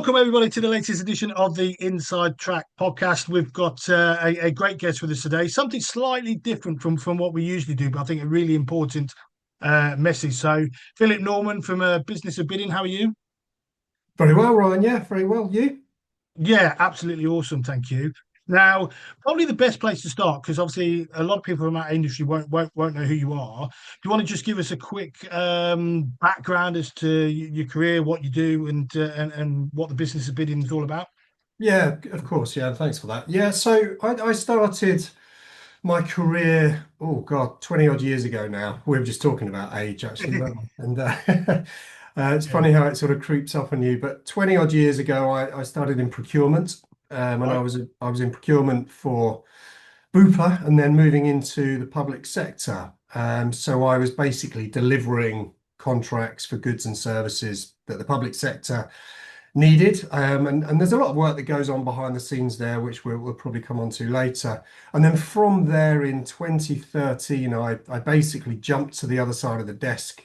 Welcome everybody to the latest edition of the Inside Track podcast. We've got a great guest with us today. Something slightly different from what we usually do, but I think a really important message. So, Philip Norman from Business of Bidding. How are you? Very well, Ryan. Yeah, very well. You? Yeah, absolutely awesome. Thank you. Now, probably the best place to start because obviously a lot of people from our industry won't know who you are. Do you want to just give us a quick background as to your career, what you do, and what the business of bidding is all about? Yeah, of course. Yeah, thanks for that. Yeah, so I started my career, oh God, 20 odd years ago now. We were just talking about age actually, weren't we? And it's Yeah. funny how it sort of creeps up on you. But 20 odd years ago, I started in procurement, and Right. I was in procurement for Bupa, and then moving into the public sector. So I was basically delivering contracts for goods and services that the public sector needed. And there's a lot of work that goes on behind the scenes there, which we'll probably come on to later. And then from there in 2013, I basically jumped to the other side of the desk,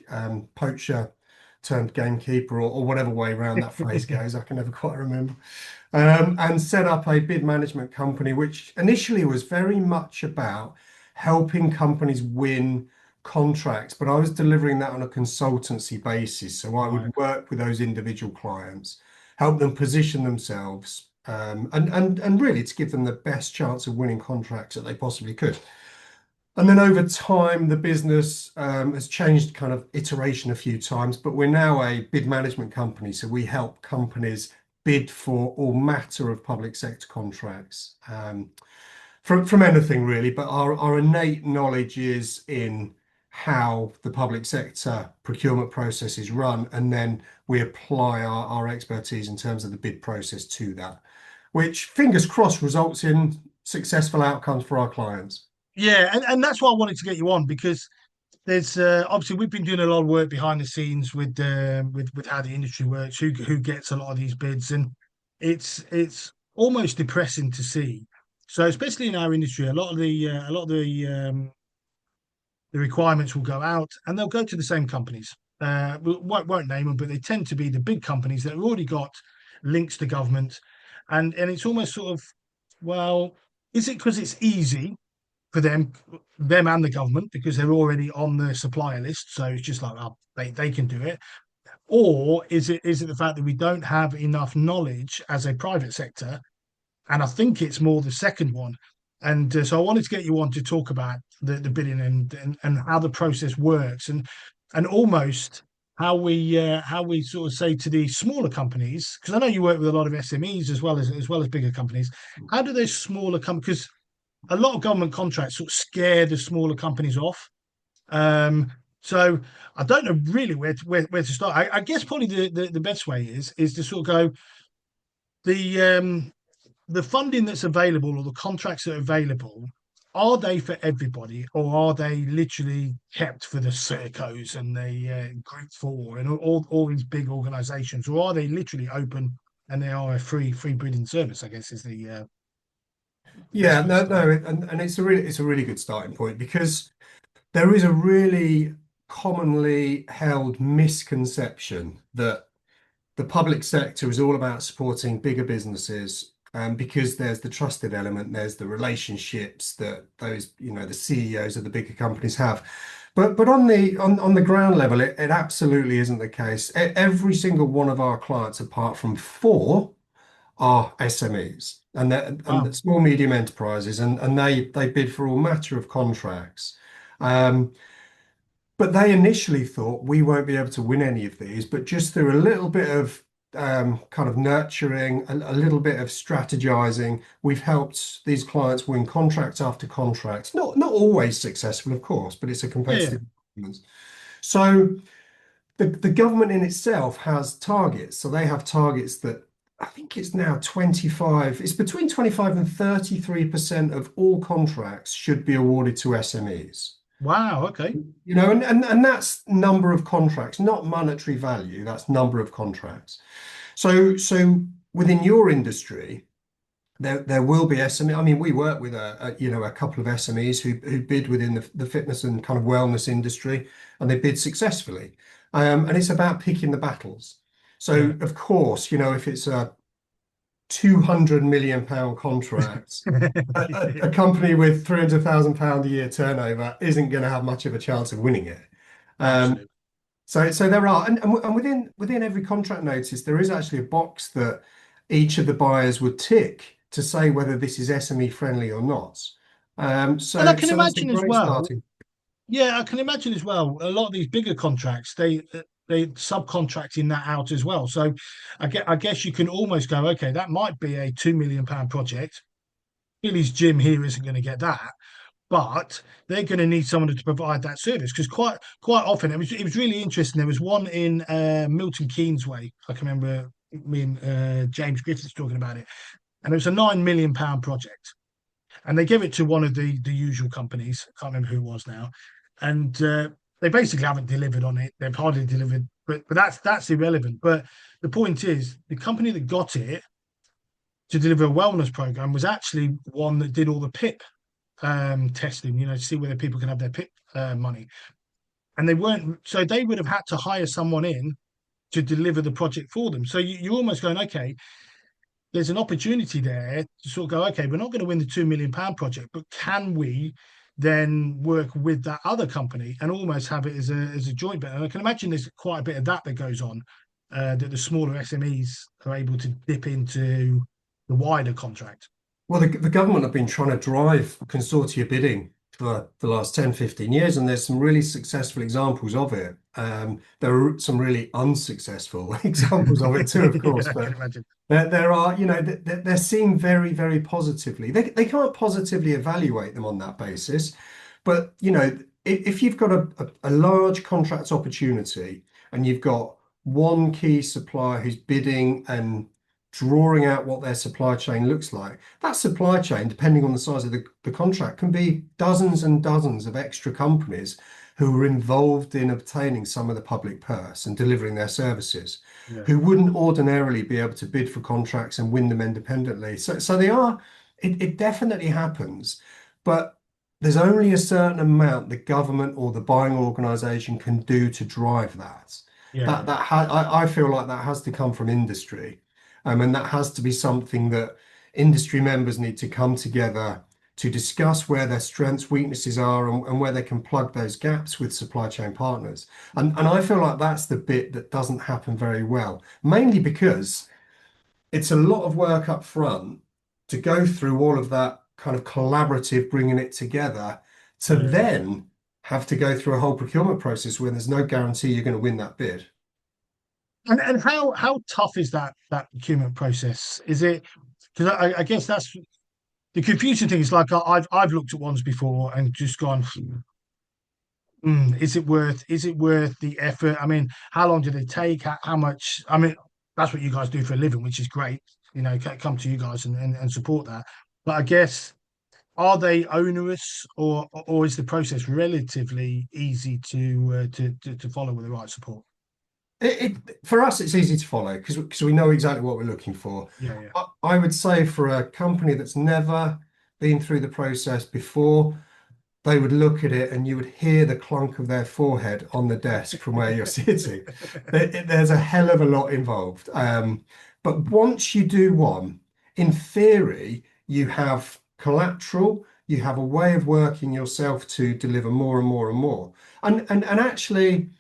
poacher turned gamekeeper, or whatever way around that phrase goes. I can never quite remember. And set up a bid management company, which initially was very much about helping companies win contracts, but I was delivering that on a consultancy basis. So I Right. would work with those individual clients, help them position themselves, and really to give them the best chance of winning contracts that they possibly could. And then over time, the business has changed kind of iteration a few times, but we're now a bid management company. So we help companies bid for all matter of public sector contracts, from anything really. But our innate knowledge is in how the public sector procurement process is run, and then we apply our expertise in terms of the bid process to that, which fingers crossed results in successful outcomes for our clients. Yeah, and that's why I wanted to get you on because there's obviously we've been doing a lot of work behind the scenes with how the industry works, who gets a lot of these bids, and it's almost depressing to see. So especially in our industry, a lot of the requirements will go out and they'll go to the same companies. We won't name them, but they tend to be the big companies that have already got links to government, and it's almost sort of, well, is it because it's easy for them and the government because they're already on the supplier list, so it's just like, oh, they can do it, or is it the fact that we don't have enough knowledge as a private sector? And I think it's more the second one. And so I wanted to get you on to talk about the bidding and how the process works and almost how we sort of say to the smaller companies, because I know you work with a lot of SMEs as well as bigger companies. How do those smaller companies, because a lot of government contracts sort of scare the smaller companies off. Um, so I don't know really where to start. I guess probably the best way is to sort of go the funding that's available or the contracts that are available, are they for everybody or are they literally kept for the Sercos and the Group 4 and all these big organizations, or are they literally open and they are a free bidding service, I guess is the Yeah, best way to no, start. no, and it's a really good starting point because there is a really commonly held misconception that the public sector is all about supporting bigger businesses, because there's the trusted element, there's the relationships that those, the CEOs of the bigger companies have. But on the ground level, it absolutely isn't the case. Every single one of our clients, apart from four, are SMEs and Wow. small medium enterprises, and they bid for all matter of contracts. Um, but they initially thought we won't be able to win any of these, but just through a little bit of kind of nurturing, a little bit of strategizing, we've helped these clients win contract after contract. Not always successful, of course, but it's a Yeah, yeah. competitive environment. So the government in itself has targets. So they have targets that I think it's now 25, it's between 25 and 33% of all contracts should be awarded to SMEs. Wow. Okay. And that's number of contracts, not monetary value, that's number of contracts. So within your industry, there will be SME. I mean, we work with a couple of SMEs who bid within the fitness and kind of wellness industry, and they bid successfully. And it's about picking the battles. So Yeah. of course, if it's a 200 million pound contract, a company with 300,000 pound a year turnover isn't going to have much of a chance of winning it. Um, Absolutely. so there are, and within every contract notice, there is actually a box that each of the buyers would tick to say whether this is SME friendly or not. And I So can so that's a imagine as great well. starting. Yeah, I can imagine as well. A lot of these bigger contracts, they subcontracting that out as well. So, I guess you can almost go, okay, that might be a £2 million project. Billy's gym here isn't going to get that, but they're going to need someone to provide that service because quite often it was really interesting. There was one in Milton Keynes way. I can remember me and James Griffiths talking about it, and it was a £9 million project, and they gave it to one of the usual companies. I can't remember who it was now, and they basically haven't delivered on it. They've hardly delivered, but that's irrelevant. But the point is, the company that got it to deliver a wellness program was actually one that did all the PIP testing, to see whether people can have their PIP money. And they weren't, so they would have had to hire someone in to deliver the project for them. So you're almost going, okay, there's an opportunity there to sort of go, okay, we're not going to win the £2 million project, but can we then work with that other company and almost have it as a joint venture? And I can imagine there's quite a bit of that goes on, that the smaller SMEs are able to dip into the wider contract. Well, the government have been trying to drive consortia bidding for the last 10, 15 years, and there's some really successful examples of it. There are some really unsuccessful examples of it too, of course, Yeah, I can but imagine. there are, they're seen very, very positively. They can't positively evaluate them on that basis, but, if you've got a large contract opportunity and you've got one key supplier who's bidding and drawing out what their supply chain looks like, that supply chain, depending on the size of the contract, can be dozens and dozens of extra companies who are involved in obtaining some of the public purse and delivering their services, Yeah, who wouldn't ordinarily be able to bid for contracts and win them independently. So they are, it definitely happens, but there's only a certain amount the government or the buying organization can do to drive that. yeah, That yeah, that I feel like that has to come from industry. And that has to be something that industry members need to come together to discuss where their strengths, weaknesses are, and where they can plug those gaps with supply chain partners. And I feel like that's the bit that doesn't happen very well, mainly because it's a lot of work up front to go through all of that kind of collaborative, bringing it together, to yeah, yeah. then have to go through a whole procurement process where there's no guarantee you're going to win that bid. And how tough is that procurement process? Is it because I guess that's the confusing thing is like I've looked at ones before and just gone, is it worth the effort? I mean, how long do they take? How much? I mean, that's what you guys do for a living, which is great. Come to you guys and support that. But I guess are they onerous or is the process relatively easy to follow with the right support? For us, it's easy to follow because we know exactly what we're looking for. Yeah, yeah. I would say for a company that's never been through the process before, they would look at it and you would hear the clunk of their forehead on the desk from where you're sitting. There's a hell of a lot involved. But once you do one, in theory, you have collateral, you have a way of working yourself to deliver more and more and more. And actually,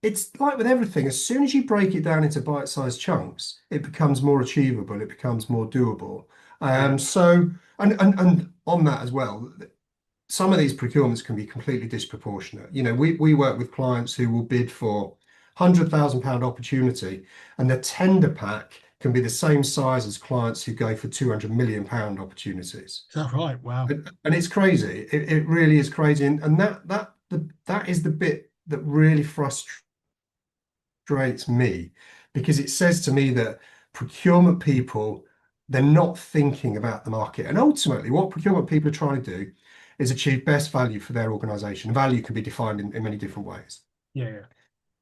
it's like with everything, as soon as you break it down into bite-sized chunks, it becomes more achievable, it becomes more doable. Yeah. So, and on that as well, some of these procurements can be completely disproportionate. We work with clients who will bid for £100,000 opportunity, and the tender pack can be the same size as clients who go for £200 million opportunities. Is that right? Wow. And it's crazy. It really is crazy. And that is the bit that really frustrates me, because it says to me that procurement people, they're not thinking about the market. And ultimately, what procurement people are trying to do is achieve best value for their organization. Value can be defined in many different ways. Yeah, yeah.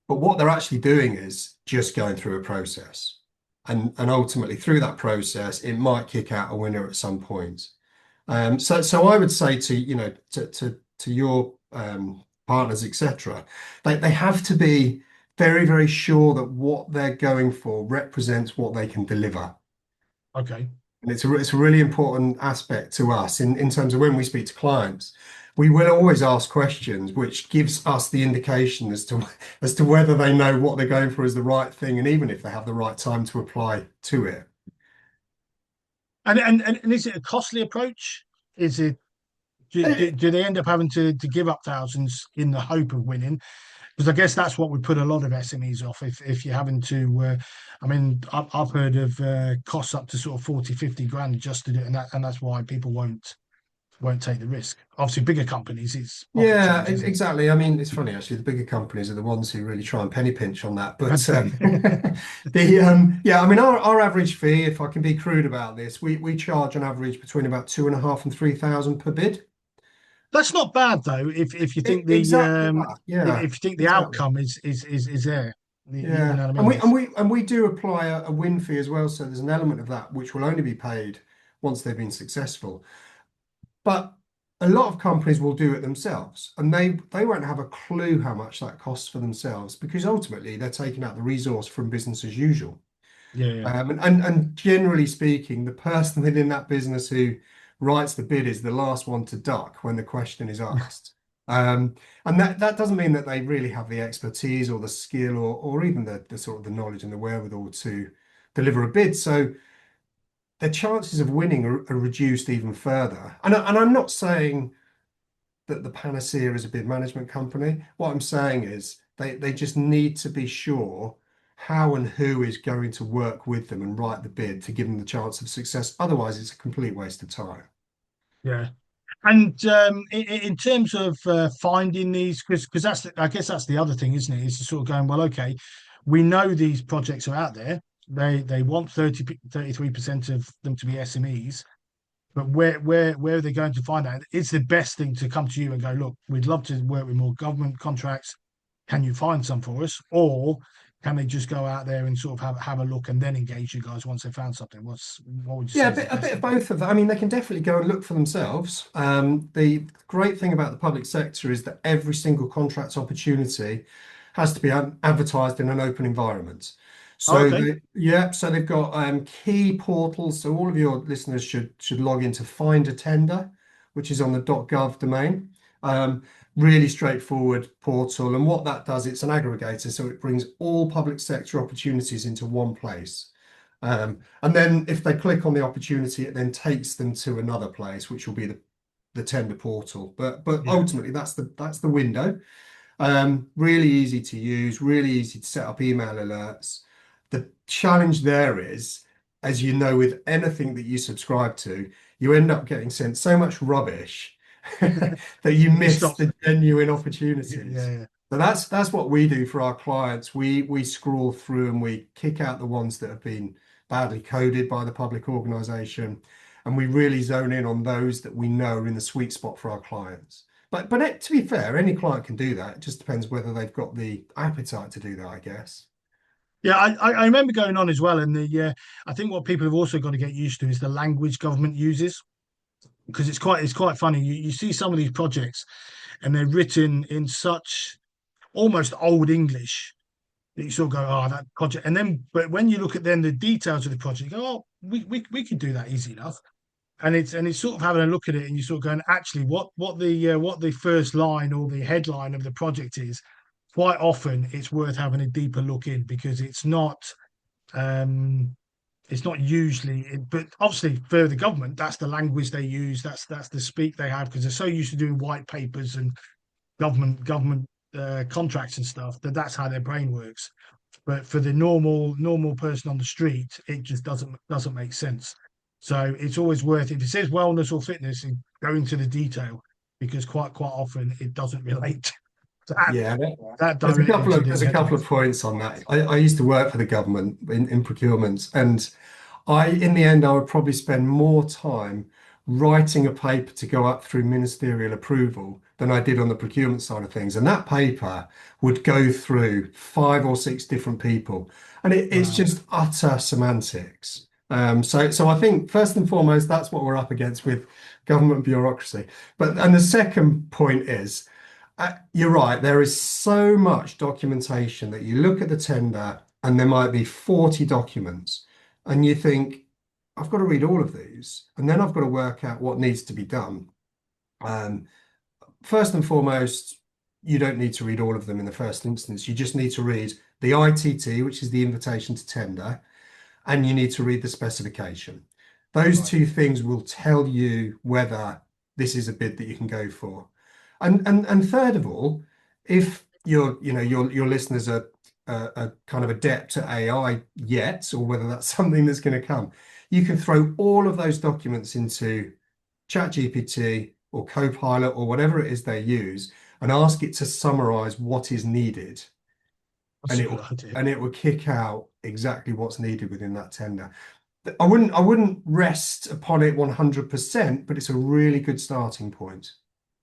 But what they're actually doing is just going through a process. And ultimately, through that process, it might kick out a winner at some point. So I would say to your partners, etc., they have to be very, very sure that what they're going for represents what they can deliver. Okay. And it's a really important aspect to us in terms of when we speak to clients. We will always ask questions, which gives us the indication as to whether they know what they're going for is the right thing, and even if they have the right time to apply to it. And is it a costly approach? Is it do they end up having to give up thousands in the hope of winning? Because I guess that's what would put a lot of SMEs off if you're having to. I mean, I've heard of costs up to sort of 40, 50 grand just to do it, and that's why people won't take the risk. Obviously, bigger companies, it's pocket Yeah, change, isn't it? exactly. I mean, it's funny actually. The bigger companies are the ones who really try and penny pinch on that. But yeah, I mean, our average fee, if I can be crude about this, we charge on average between about 2,500 and 3,000 per bid. That's not bad though. If you think the Exactly that. Yeah, if you think the exactly. outcome is there, you Yeah, know what I and mean? we do apply a win fee as well. So there's an element of that which will only be paid once they've been successful. But a lot of companies will do it themselves, and they won't have a clue how much that costs for themselves because ultimately they're taking out the resource from business as usual. Yeah, yeah, And generally speaking, the person within that business who writes the bid is the last one to duck when the question is asked. Um, and that doesn't mean that they really have the expertise or the skill or even the sort of the knowledge and the wherewithal to deliver a bid. So their chances of winning are reduced even further. And I'm not saying that the panacea is a bid management company. What I'm saying is they just need to be sure how and who is going to work with them and write the bid to give them the chance of success. Otherwise, it's a complete waste of time. yeah. And in terms of finding these, because I guess that's the other thing, isn't it? Is to sort of going, well, okay, we know these projects are out there. They want 33% of them to be SMEs, but where are they going to find that? It's the best thing to come to you and go, look, we'd love to work with more government contracts. Can you find some for us? Or can they just go out there and sort of have a look and then engage you guys once they found something? What would you Yeah, say is the a best bit of thing? both of that. I mean, they can definitely go and look for themselves. The great thing about the public sector is that every single contract opportunity has to be advertised in an open environment. Oh, So okay. yeah, so they've got key portals. So all of your listeners should log into Find a Tender, which is on the .gov domain. Really straightforward portal, and what that does, it's an aggregator, so it brings all public sector opportunities into one place. And then if they click on the opportunity, it then takes them to another place, which will be the tender portal. But Yeah. ultimately, that's the window. Really easy to use, really easy to set up email alerts. The challenge there is, as you know, with anything that you subscribe to, you end up getting sent so much rubbish that you You miss stop. the genuine Yeah, opportunities. yeah. So that's what we do for our clients. We scroll through and we kick out the ones that have been badly coded by the public organisation, and we really zone in on those that we know are in the sweet spot for our clients. But to be fair, any client can do that. It just depends whether they've got the appetite to do that, I guess. Yeah, I remember going on as well, and I think what people have also got to get used to is the language government uses because it's quite funny. You see some of these projects, and they're written in such almost old English that you sort of go, oh, that project, and then but when you look at then the details of the project, you go, oh, we could do that easy enough. And it's sort of having a look at it, and you sort of going, actually, what the first line or the headline of the project is. Quite often, it's worth having a deeper look in because um, it's not usually. But obviously, for the government, that's the language they use. That's the speak they have because they're so used to doing white papers and government contracts and stuff that's how their brain works. But for the normal person on the street, it just doesn't make sense. So it's always worth if it says wellness or fitness, go into the detail because quite often it doesn't relate to Yeah, that directly to the there's a couple of headlines. points on that. I used to work for the government in procurement, and in the end, I would probably spend more time writing a paper to go up through ministerial approval than I did on the procurement side of things. And that paper would go through 5 or 6 different people, and it's Wow. just utter semantics. So I think first and foremost, that's what we're up against with government bureaucracy. And the second point is, You're right. There is so much documentation that you look at the tender and there might be 40 documents, and you think, I've got to read all of these, and then I've got to work out what needs to be done. Um, First and foremost, you don't need to read all of them in the first instance. You just need to read the ITT, which is the invitation to tender, and you need to read the specification. Those Right. two things will tell you whether this is a bid that you can go for. And third of all, if your listeners are kind of adept at AI yet, or whether that's something that's going to come, you can throw all of those documents into ChatGPT or Copilot or whatever it is they use and ask it to summarize what is needed, That's and a it good will idea. kick out exactly what's needed within that tender. I wouldn't rest upon it 100%, but it's a really good starting point.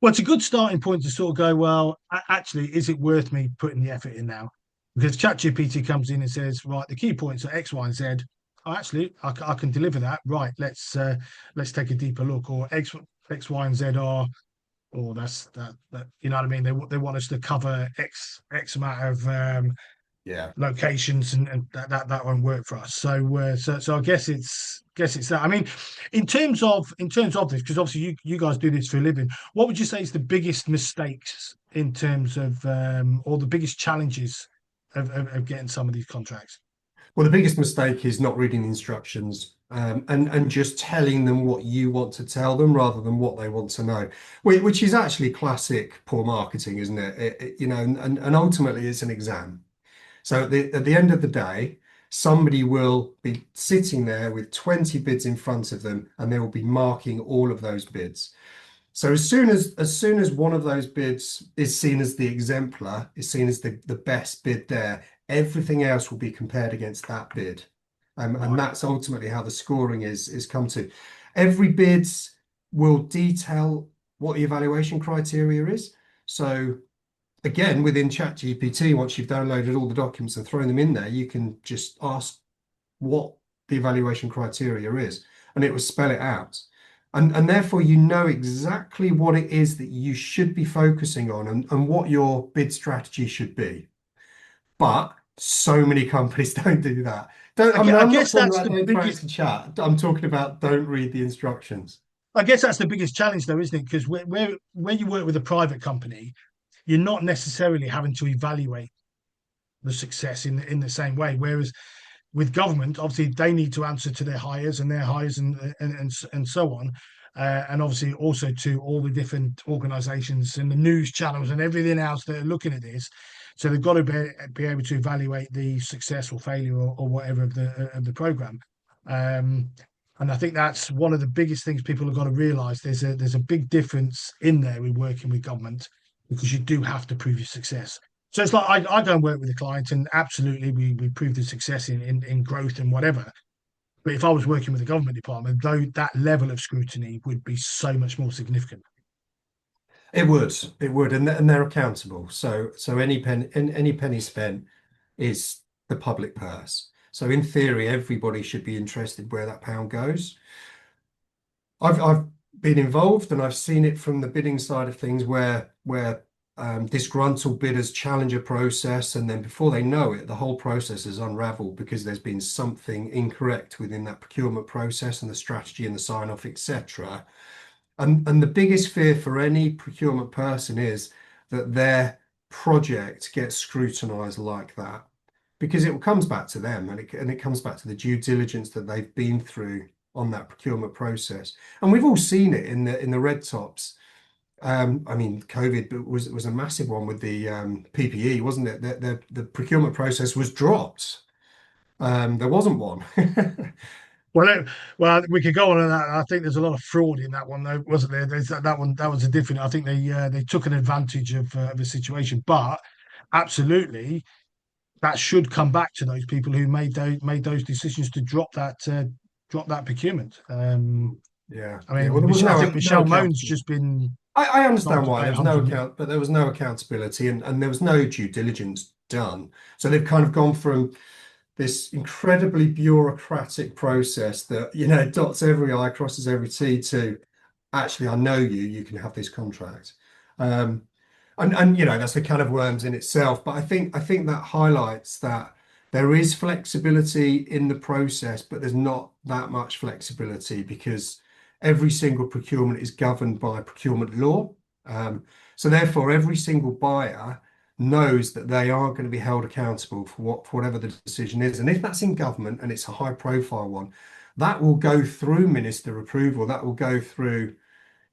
Well, it's a good starting point to sort of go, well, actually, is it worth me putting the effort in now? Because ChatGPT comes in and says, right, the key points are X, Y, and Z. Oh, actually, I can deliver that. Right, let's take a deeper look. Or X, Y, and Z are, or that you know what I mean. They want us to cover X amount of Yeah. locations, and that won't work for us. So I guess it's that. I mean, in terms of this, because obviously you guys do this for a living. What would you say is the biggest mistakes in terms of or the biggest challenges of getting some of these contracts? Well, the biggest mistake is not reading the instructions, and just telling them what you want to tell them rather than what they want to know, which is actually classic poor marketing, isn't it? And ultimately it's an exam. So at the end of the day, somebody will be sitting there with 20 bids in front of them, and they will be marking all of those bids. So as soon as one of those bids is seen as the exemplar, is seen as the best bid there, everything else will be compared against that bid. And Right. that's ultimately how the scoring is come to. Every bid will detail what the evaluation criteria is. So again, within ChatGPT, once you've downloaded all the documents and thrown them in there, you can just ask what the evaluation criteria is, and it will spell it out. And therefore, you know exactly what it is that you should be focusing on, and what your bid strategy should be. But so many companies don't do that. Don't, I, I gue- mean, I I'm not guess talking that's about the don't throw it biggest. to chat. I'm talking about don't read the instructions. I guess that's the biggest challenge, though, isn't it? Because where you work with a private company, you're not necessarily having to evaluate the success in the same way. Whereas with government, obviously they need to answer to their hires and their hires and so on, and obviously also to all the different organisations and the news channels and everything else that are looking at this. So they've got to be able to evaluate the success or failure or whatever of the program. Um, and I think that's one of the biggest things people have got to realise. There's a big difference in there with working with government, because you do have to prove your success. So it's like I go and work with a client, and absolutely we prove the success in growth and whatever. But if I was working with a government department, though, that level of scrutiny would be so much more significant. It would, and they're accountable. So any penny spent is the public purse. So in theory, everybody should be interested where that pound goes. I've been involved, and I've seen it from the bidding side of things where disgruntled bidders challenge a process, and then before they know it, the whole process is unraveled because there's been something incorrect within that procurement process and the strategy and the sign off, etc. And the biggest fear for any procurement person is that their project gets scrutinized like that, because it comes back to them, and it comes back to the due diligence that they've been through on that procurement process. And we've all seen it in the red tops. I mean, COVID was a massive one with the PPE, wasn't it? The procurement process was dropped. There wasn't one. Well, well, we could go on that. I think there's a lot of fraud in that one, though, wasn't there? There's that one. That was a different. I think they took an advantage of the situation, but absolutely, that should come back to those people who made those decisions to drop that procurement. Yeah, I yeah. Well, mean, there was I no think no Michelle Moan's accountability. just been I told understand to why pay there was no 100 million. account, but there was no accountability, and there was no due diligence done. So they've kind of gone from this incredibly bureaucratic process that, dots every I, crosses every T, to actually, I know you can have this contract. Um, And that's a can of worms in itself. But I think that highlights that there is flexibility in the process, but there's not that much flexibility because every single procurement is governed by procurement law. Um, so therefore, every single buyer knows that they are going to be held accountable for whatever the decision is. And if that's in government and it's a high profile one, that will go through minister approval, that will go through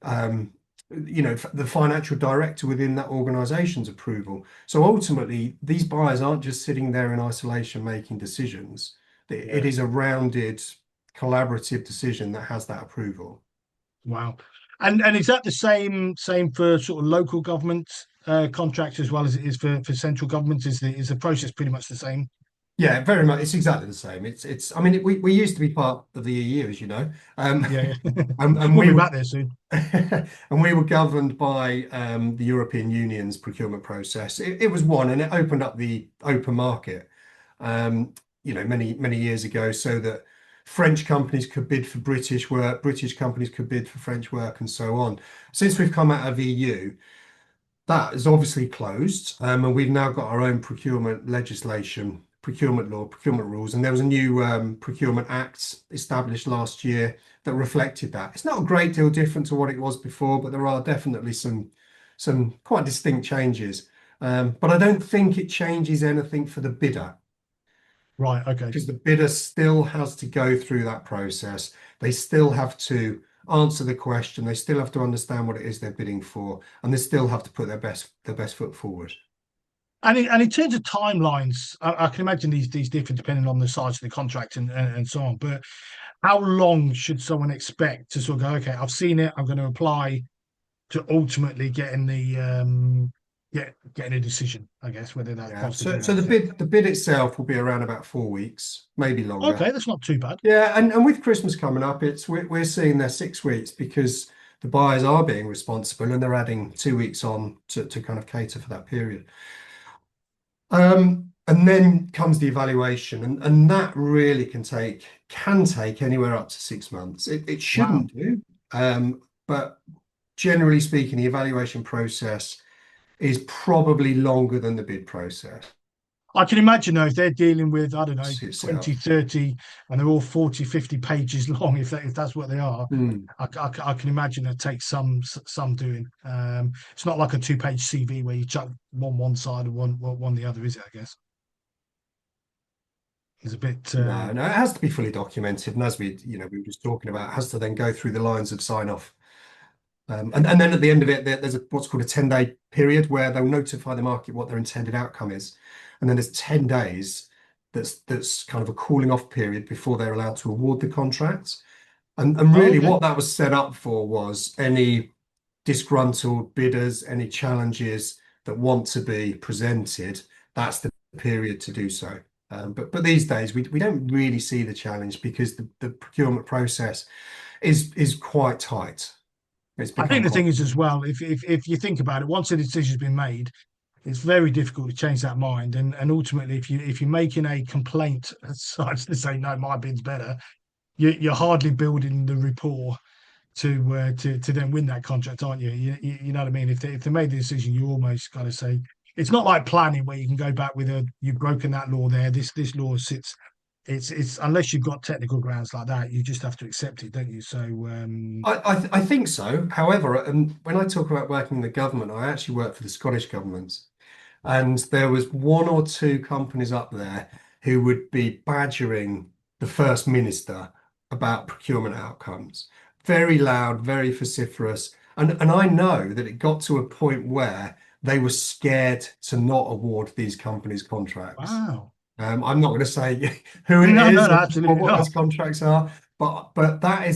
um, the financial director within that organization's approval. So ultimately, these buyers aren't just sitting there in isolation making decisions. It Yeah. is a rounded, collaborative decision that has that approval. Wow. And is that the same for sort of local government contracts as well as it is for central government? Is the process pretty much the same? Yeah, very much. It's exactly the same. I mean, we used to be part of the EU, as you know, Yeah, yeah. and We'll we be were back there soon. and we were governed by the European Union's procurement process. It was one, and it opened up the open market, um, many years ago, so that French companies could bid for British work, British companies could bid for French work, and so on. Since we've come out of EU, that is obviously closed, and we've now got our own procurement legislation, procurement law, procurement rules, and there was a new Procurement Act established last year that reflected that. It's not a great deal different to what it was before, but there are definitely some quite distinct changes. But I don't think it changes anything for the bidder Right. Okay. because the bidder still has to go through that process. They still have to answer the question. They still have to understand what it is they're bidding for, and they still have to put their best foot forward. And in terms of timelines, I can imagine these differ depending on the size of the contract and so on. But how long should someone expect to sort of go, okay, I've seen it, I'm going to apply to ultimately getting a decision, I guess, whether that's Yeah. positive or So the negative. bid itself will be around about 4 weeks, maybe longer. Okay, that's not too bad. Yeah, and with Christmas coming up, we're seeing there 6 weeks because the buyers are being responsible and they're adding 2 weeks on to kind of cater for that period. And then comes the evaluation, and that really can take anywhere up to 6 months. It Wow. shouldn't do, but generally speaking, the evaluation process is probably longer than the bid process I can imagine though, if they're dealing with, I don't know, 20, itself. 30, and they're all 40, 50 pages long, if that's what they are, Hmm. I can imagine it takes some doing. It's not like a two-page CV where you chuck one side and one the other, is it? I guess it's a bit. No, no, it has to be fully documented, and as we were just talking about, it has to then go through the lines of sign off. And then at the end of it, there's what's called a 10-day period where they'll notify the market what their intended outcome is. And then there's 10 days that's kind of a cooling off period before they're allowed to award the contract. And Oh, really okay. what that was set up for was any disgruntled bidders, any challenges that want to be presented, that's the period to do so. But these days we don't really see the challenge because the procurement process is quite tight. It's I think become the quite. thing is as well, if you think about it, once a decision's been made, it's very difficult to change that mind. And ultimately, if you're making a complaint as such to say no, my bid's better, you're hardly building the rapport to then win that contract, aren't you? You know what I mean? If they made the decision, you almost got to say it's not like planning where you can go back with you've broken that law there. This law sits. It's unless you've got technical grounds like that, you just have to accept it, don't you? So I think so. However, when I talk about working in the government, I actually work for the Scottish government. And there was one or two companies up there who would be badgering the First Minister about procurement outcomes. Very loud, very vociferous. And I know that it got to a point where they were scared to not award these companies contracts. wow, I'm not going to say who it no, no, is no, or absolutely what not. those contracts are, but that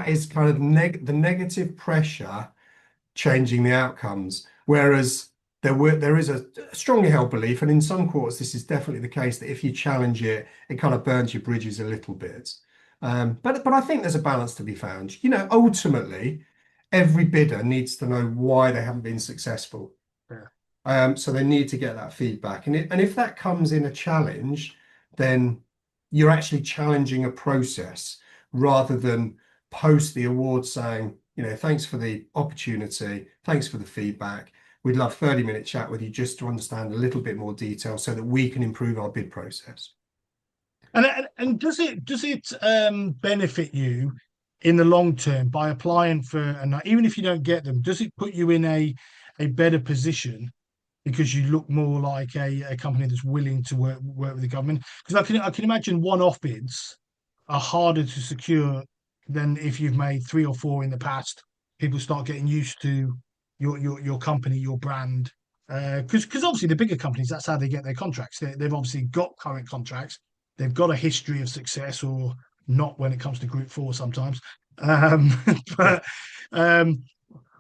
is kind of the negative pressure changing the outcomes. Whereas there is a strongly held belief, and in some courts this is definitely the case, that if you challenge it, it kind of burns your bridges a little bit. But I think there's a balance to be found. Ultimately, every bidder needs to know why they haven't been successful. Yeah. So they need to get that feedback. And if that comes in a challenge, then you're actually challenging a process rather than post the award saying, thanks for the opportunity, thanks for the feedback. we'd love 30-minute chat with you just to understand a little bit more detail so that we can improve our bid process. And does it benefit you in the long term by applying for, and even if you don't get them, does it put you in a better position because you look more like a company that's willing to work with the government? Because I can imagine one-off bids are harder to secure than if you've made three or four in the past. People start getting used to your company, your brand. Because obviously the bigger companies, that's how they get their contracts. They've obviously got current contracts. They've got a history of success, or not when it comes to Group 4 sometimes. Um, Yeah. but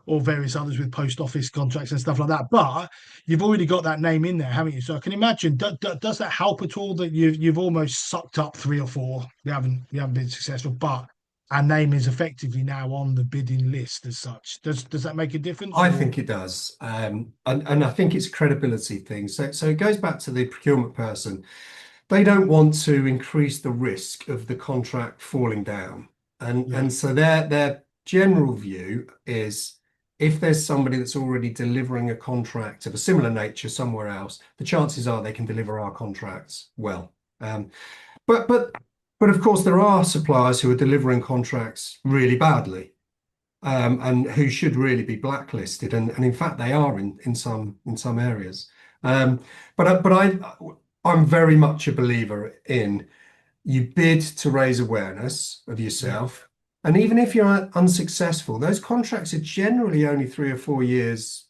or various others with post office contracts and stuff like that. But you've already got that name in there, haven't you? So I can imagine, does that help at all that you've almost sucked up three or four? We haven't been successful, but our name is effectively now on the bidding list as such. Does that make a difference? I Or think it does. And I think it's a credibility thing. So it goes back to the procurement person. They don't want to increase the risk of the contract falling down. yeah, And so their general view is if there's somebody that's already delivering a contract of a similar nature somewhere else, the chances are they can deliver our contracts well. Um, but but but of course there are suppliers who are delivering contracts really badly, and who should really be blacklisted, and in fact they are in some areas. Um, I'm very much a believer in you bid to raise awareness of yeah, yourself, and even if you're unsuccessful, those contracts are generally only 3 or 4 years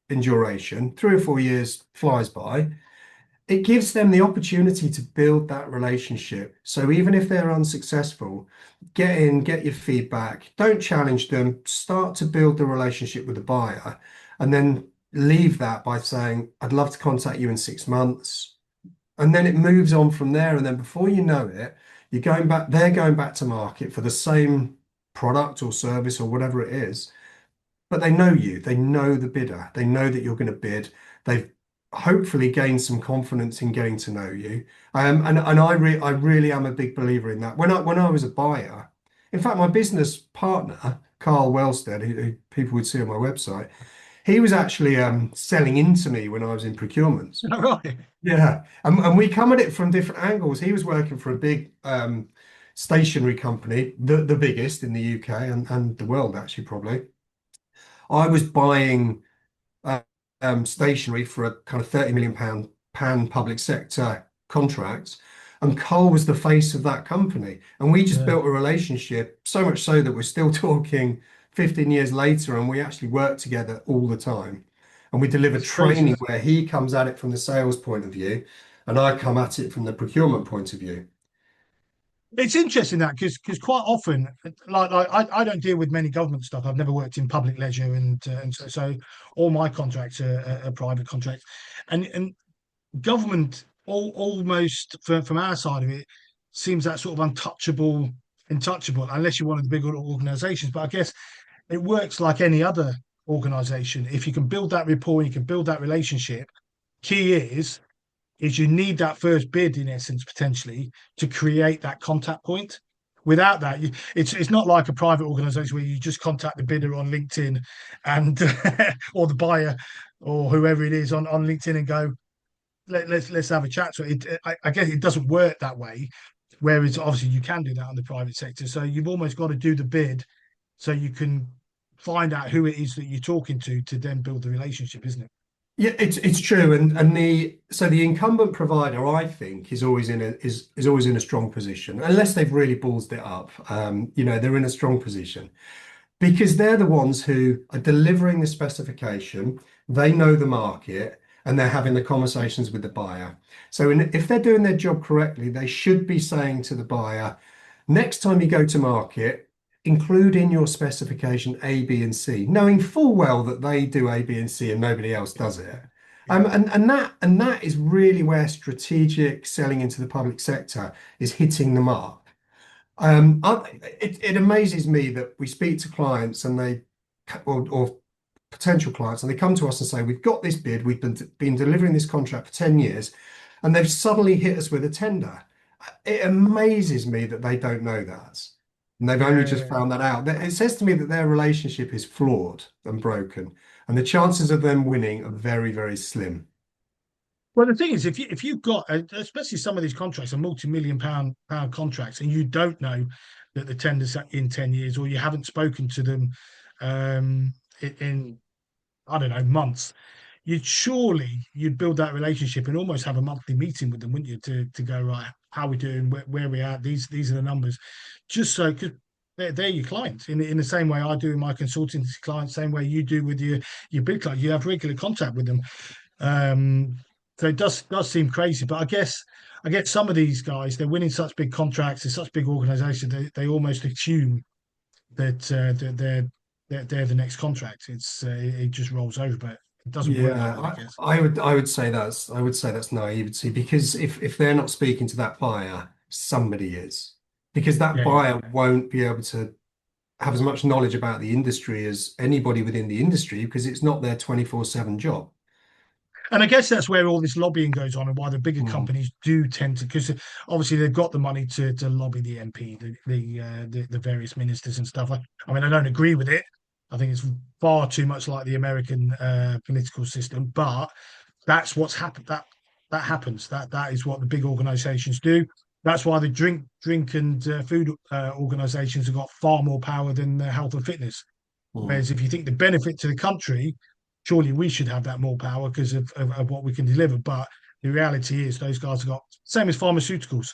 in duration. 3 or 4 years flies by. It gives them the opportunity to build that relationship. So even if they're unsuccessful, get in, get your feedback, don't challenge them, start to build the relationship with the buyer, and then leave that by saying, I'd love to contact you in 6 months. And then it moves on from there. And then before you know it, they're going back to market for the same product or service or whatever it is, but they know you, they know the bidder, they know that you're going to bid. They've hopefully gained some confidence in getting to know you. And I really am a big believer in that. When I was a buyer, in fact, my business partner, Carl Wellstead, who people would see on my website, he was actually selling into me when I was in procurement. right. Yeah, and we come at it from different angles. He was working for a big stationery company, the biggest in the UK and the world, actually, probably. I was buying uh, stationery for a kind of 30 million pound pan public sector contract, and Cole was the face of that company. And we just Yeah, built a relationship, so much so that we're still talking 15 years later, and we actually work together all the time. And we deliver it's crazy. training where he comes at it from the sales point of view, and I come at it from the procurement point of view. It's interesting that because quite often, like I don't deal with many government stuff. I've never worked in public leisure, and so all my contracts are private contracts, and government almost from our side of it seems that sort of untouchable unless you're one of the bigger organisations. But I guess it works like any other organisation. If you can build that rapport, you can build that relationship. Key is you need that first bid in essence potentially to create that contact point. Without that, it's not like a private organisation where you just contact the bidder on LinkedIn and or the buyer or whoever it is on LinkedIn and go, let's have a chat. So I guess it doesn't work that way. Whereas obviously you can do that on the private sector. So you've almost got to do the bid so you can find out who it is that you're talking to then build the relationship, isn't it? Yeah, it's true, and the incumbent provider, I think, is always in a strong position unless they've really ballsed it up. They're in a strong position because they're the ones who are delivering the specification. They know the market, and they're having the conversations with the buyer. So, if they're doing their job correctly, they should be saying to the buyer, next time you go to market, include in your specification A, B, and C, knowing full well that they do A, B, and C and nobody else does it. Yeah. And that is really where strategic selling into the public sector is hitting the mark. It amazes me that we speak to clients and or potential clients, and they come to us and say, we've got this bid, we've been delivering this contract for 10 years, and they've suddenly hit us with a tender. It amazes me that they don't know that. And they've only just Yeah. found that out. It says to me that their relationship is flawed and broken. And the chances of them winning are very, very slim. Well, the thing is, if you've got, especially some of these contracts are multi-million pound contracts, and you don't know that the tender's in 10 years, or you haven't spoken to them in I don't know months, you'd build that relationship and almost have a monthly meeting with them, wouldn't you, to go, right, how we doing, where we at, these are the numbers, just so, because they're your clients in the same way I do with my consultancy clients, same way you do with your big clients. You have regular contact with them. um, so it does seem crazy, but I get some of these guys, they're winning such big contracts in such big organizations, they almost assume that they're the next contract. It just rolls over, but it doesn't work like Yeah, that, I guess. I would say that's naivety, because if they're not speaking to that buyer, somebody is. Because that Yeah, yeah. buyer won't be able to have as much knowledge about the industry as anybody within the industry, because it's not their 24/7 job. And I guess that's where all this lobbying goes on, and why the bigger Mm. companies do tend to, because obviously they've got the money to lobby the MP, the various ministers and stuff. I mean, I don't agree with it. I think it's far too much like the American political system, but that's what's happened. That happens. That is what the big organisations do. That's why the drink and food organisations have got far more power than health and fitness. Mm. Whereas if you think the benefit to the country, surely we should have that more power because of what we can deliver. But the reality is those guys have got same as pharmaceuticals,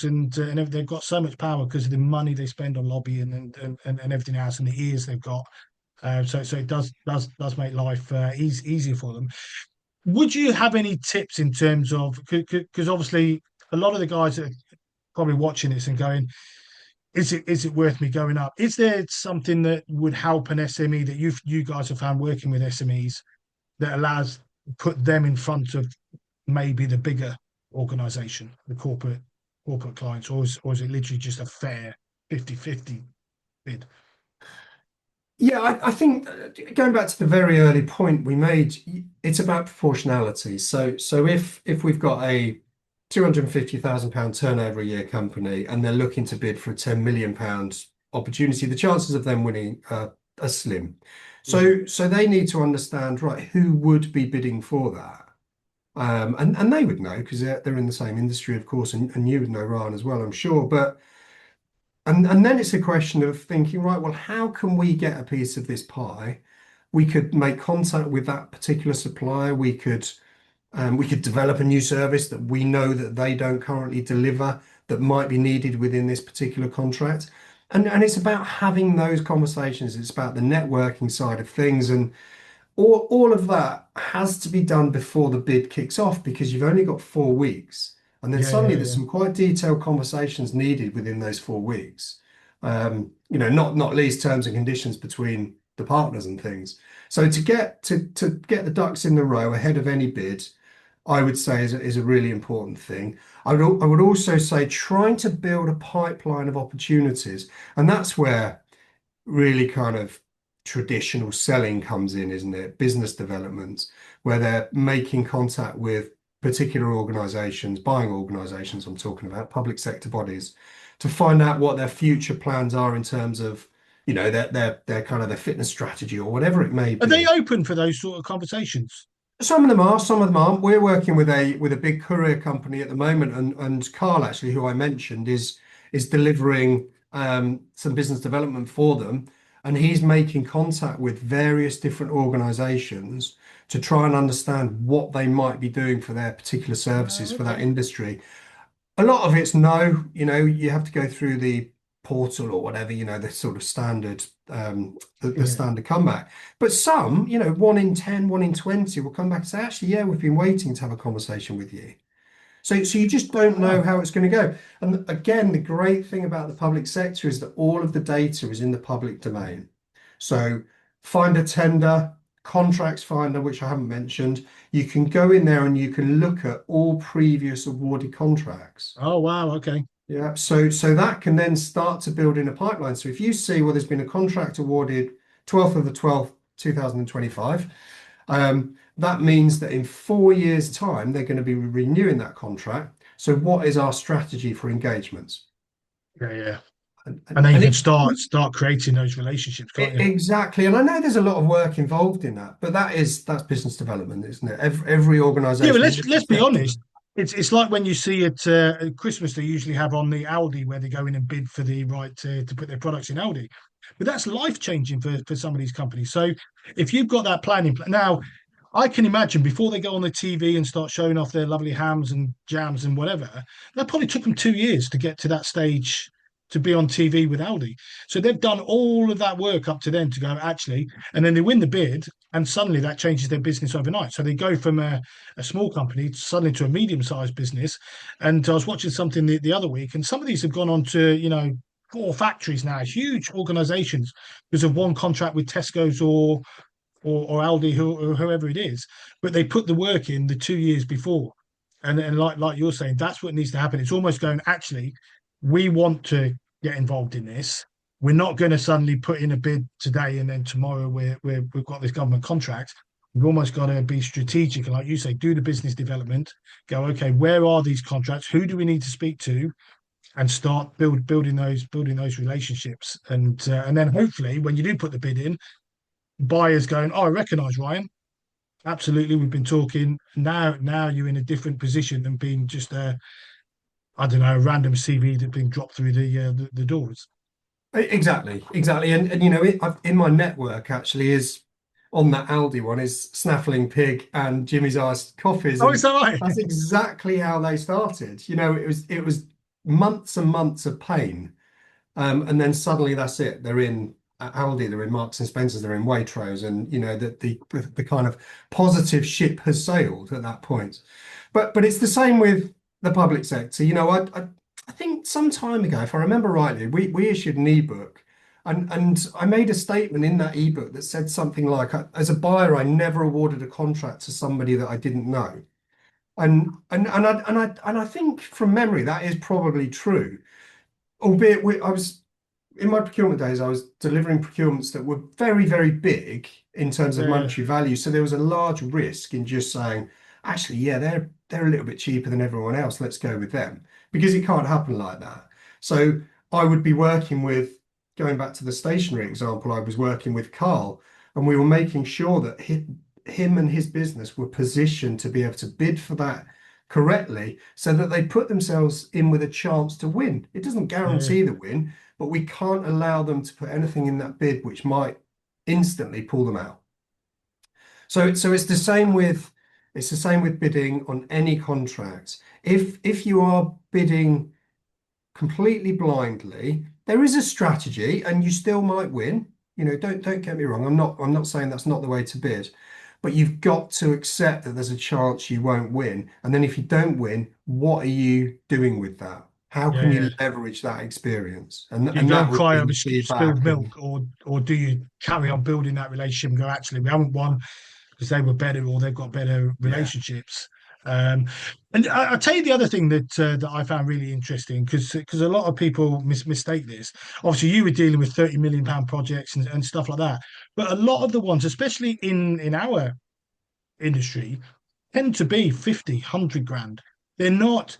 and they've got so much power because of the money they spend on lobbying and everything else, and the ears they've got. So it does make life easier for them. Would you have any tips in terms of, because obviously a lot of the guys that are probably watching this and going, is it worth me going up? Is there something that would help an SME that you guys have found working with SMEs that allows put them in front of maybe the bigger organization, the corporate clients, or is it literally just a fair 50-50 bid? Yeah, I think going back to the very early point we made, it's about proportionality. So if we've got a £250,000 turnover a year company and they're looking to bid for a £10 million opportunity, the chances of them winning are slim. Yeah. So they need to understand, right, who would be bidding for that. And they would know, because they're in the same industry, of course, and you would know, Ryan, as well, I'm sure. But and then it's a question of thinking, right, well, how can we get a piece of this pie? We could make contact with that particular supplier. We could develop a new service that we know that they don't currently deliver, that might be needed within this particular contract. And it's about having those conversations. It's about the networking side of things. And all of that has to be done before the bid kicks off, because you've only got 4 weeks. And then Yeah, suddenly yeah, there's yeah. some quite detailed conversations needed within those 4 weeks. Not least terms and conditions between the partners and things. So to get the ducks in the row ahead of any bid, I would say is a really important thing. I would also say trying to build a pipeline of opportunities, and that's where really kind of traditional selling comes in, isn't it? Business development, where they're making contact with particular organizations, buying organizations, I'm talking about public sector bodies, to find out what their future plans are in terms of, their kind of their fitness strategy or whatever it may Are they be. open for those sort of conversations? Some of them are, some of them aren't. We're working with a big courier company at the moment, and Carl, actually, who I mentioned, is delivering some business development for them, and he's making contact with various different organisations to try and understand what they might be doing for their particular services for that Okay. industry. A lot of it's no, you have to go through the portal or whatever, the sort of standard, the Yeah. standard comeback. But some, 1 in 10, 1 in 20 will come back and say, actually, yeah, we've been waiting to have a conversation with you. So you just don't know Wow. how it's going to go. And again, the great thing about the public sector is that all of the data is in the public domain. So find a tender, contracts finder, which I haven't mentioned, you can go in there and you can look at all previous awarded contracts. Oh, wow. Okay. Yeah, so that can then start to build in a pipeline. So if you see, well, there's been a contract awarded 12th of the 12th, 2025, that means that in 4 years' time, they're going to be renewing that contract. So what is our strategy for engagements? Yeah, yeah. And then you and can it start creating those relationships, can't you? exactly. And I know there's a lot of work involved in that, but that's business development, isn't it? Every Yeah, but organization, every let's be sector. honest. It's like when you see at Christmas they usually have on the Aldi where they go in and bid for the right to put their products in Aldi. But that's life changing for some of these companies. So if you've got that plan in place now, I can imagine before they go on the TV and start showing off their lovely hams and jams and whatever, that probably took them 2 years to get to that stage to be on TV with Aldi. So they've done all of that work up to then to go actually, and then they win the bid, and suddenly that changes their business overnight. So they go from a small company suddenly to a medium-sized business. And I was watching something the other week, and some of these have gone on to, 4 factories now, huge organizations, because of one contract with Tesco's or Aldi, or whoever it is, but they put the work in the 2 years before. And like you're saying, that's what needs to happen. It's almost going, actually, we want to get involved in this. We're not going to suddenly put in a bid today and then tomorrow we've got this government contract. We've almost got to be strategic and, like you say, do the business development. Go, okay, where are these contracts? Who do we need to speak to? And start building those relationships. And then hopefully, when you do put the bid in, buyers going, oh, I recognise Ryan. Absolutely, we've been talking. Now you're in a different position than being just I don't know, a random CV that's been dropped through the doors. Exactly. And in my network actually is on that Aldi one is Snaffling Pig and Jimmy's Iced Coffees, Oh, is and that right? that's exactly how they started. It was months and months of pain, and then suddenly that's it. They're in Aldi, they're in Marks and Spencers, they're in Waitrose, and the kind of positive ship has sailed at that point. But it's the same with the public sector. I think some time ago, if I remember rightly, we issued an ebook, and I made a statement in that ebook that said something like, as a buyer, I never awarded a contract to somebody that I didn't know. And I think from memory that is probably true, albeit I was in my procurement days, I was delivering procurements that were very, very big in terms of Yeah, monetary value. So there was a large risk in just saying, actually, yeah, they're a little bit cheaper than everyone else. Let's go with them, because it can't happen like that. So I would be working with, going back to the stationery example, I was working with Carl, and we were making sure that him and his business were positioned to be able to bid for that correctly so that they put themselves in with a chance to win. It doesn't yeah, guarantee the win, but we can't allow them to put anything in that bid which might instantly pull them out. So it's the same with bidding on any contract. If you are bidding completely blindly, there is a strategy, and you still might win. Don't get me wrong. I'm not saying that's not the way to bid, but you've got to accept that there's a chance you won't win. And then if you don't win, what are you doing with that? How can yeah. you leverage that experience? And Do you and go that and would cry be over the spilled feedback. milk, And or do you carry on building that relationship and go, actually, we haven't won because they were better or they've got better yeah. relationships. Um, and I'll tell you the other thing that I found really interesting, because a lot of people mistake this. Obviously, you were dealing with £30 million projects and stuff like that, but a lot of the ones, especially in our industry, tend to be 50, 100 grand. They're not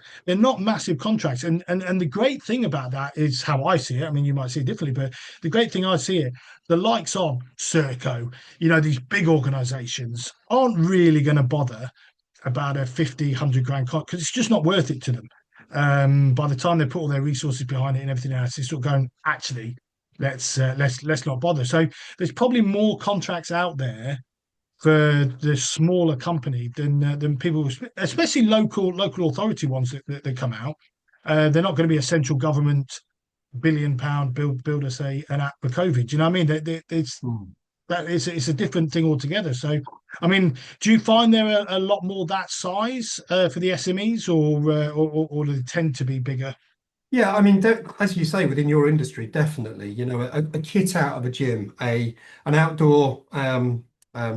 massive contracts. And the great thing about that is how I see it. I mean, you might see it differently, but the great thing I see it, the likes of Serco, these big organizations aren't really going to bother about a 50, 100 grand contract because it's just not worth it to them. By the time they put all their resources behind it and everything else, it's sort of going, actually, let's not bother. So there's probably more contracts out there for the smaller company than people, especially local authority ones that come out. They're not going to be a central government £1 billion build us an app for COVID. Do you know what I mean? Mm. It's a different thing altogether. So, I mean, do you find there are a lot more that size for the SMEs, or do they tend to be bigger? Yeah, I mean, as you say, within your industry, definitely, a kit out of a gym, an outdoor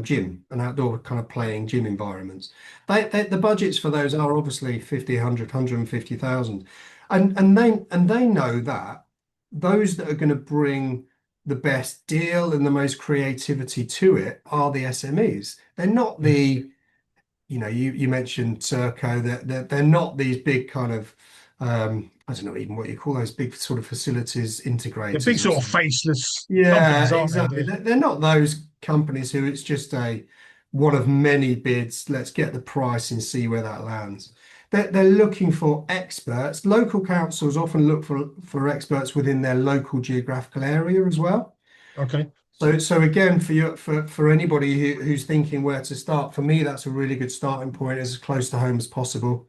gym, an outdoor kind of playing gym environments. The budgets for those are obviously 50, 100, 150,000. And they know that those that are going to bring the best deal and the most creativity to it are the SMEs. They're not Yeah, you mentioned Serco, that they're not these big kind of I don't know even what you call those big sort of facilities They're big integrators or sort of something. faceless Yeah, companies, aren't they? exactly. They're not those companies who it's just a one of many bids. Let's get the price and see where that lands. They're looking for experts. Local councils often look for experts within their local geographical area as well. Okay. So again, for you, for anybody who's thinking where to start, for me, that's a really good starting point, as close to home as possible.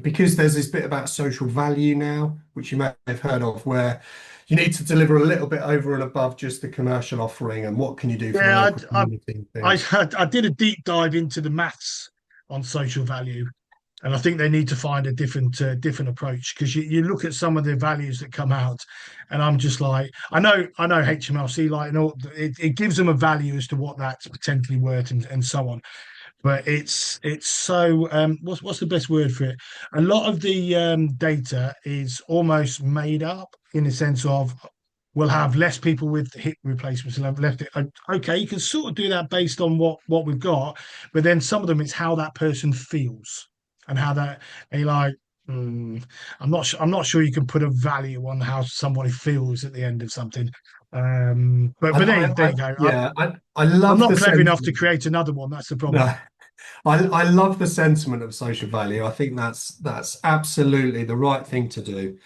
Because there's this bit about social value now, which you may have heard of, where you need to deliver a little bit over and above just the commercial offering and what can you do for the Yeah, local community and I, things. I did a deep dive into the maths on social value, and I think they need to find a different approach because you look at some of the values that come out, and I'm just like, I know HMLC like and all, it gives them a value as to what that's potentially worth and so on. But it's so what's the best word for it? A lot of the data is almost made up in the sense of we'll have less people with hip replacements and have left it. Okay, you can sort of do that based on what we've got, but then some of them it's how that person feels and how that and you're like, I'm not sure you can put a value on how somebody feels at the end of something. But there you go. Yeah, I I'm love not the clever enough to sentiment. create another one. That's the No, problem. I love the sentiment of social value. I think that's absolutely the right thing to do.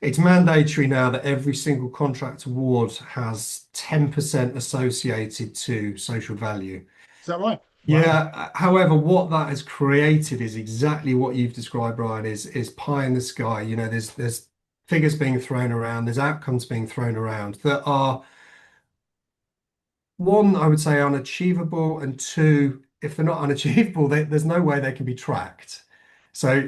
It's mandatory now that every single contract award has 10% associated to social value. Is that right? Wow. Yeah, however, what that has created is exactly what you've described, Brian, is pie in the sky. You know, there's figures being thrown around, there's outcomes being thrown around that are one, I would say unachievable, and two, if they're not unachievable, there's no way they can be tracked.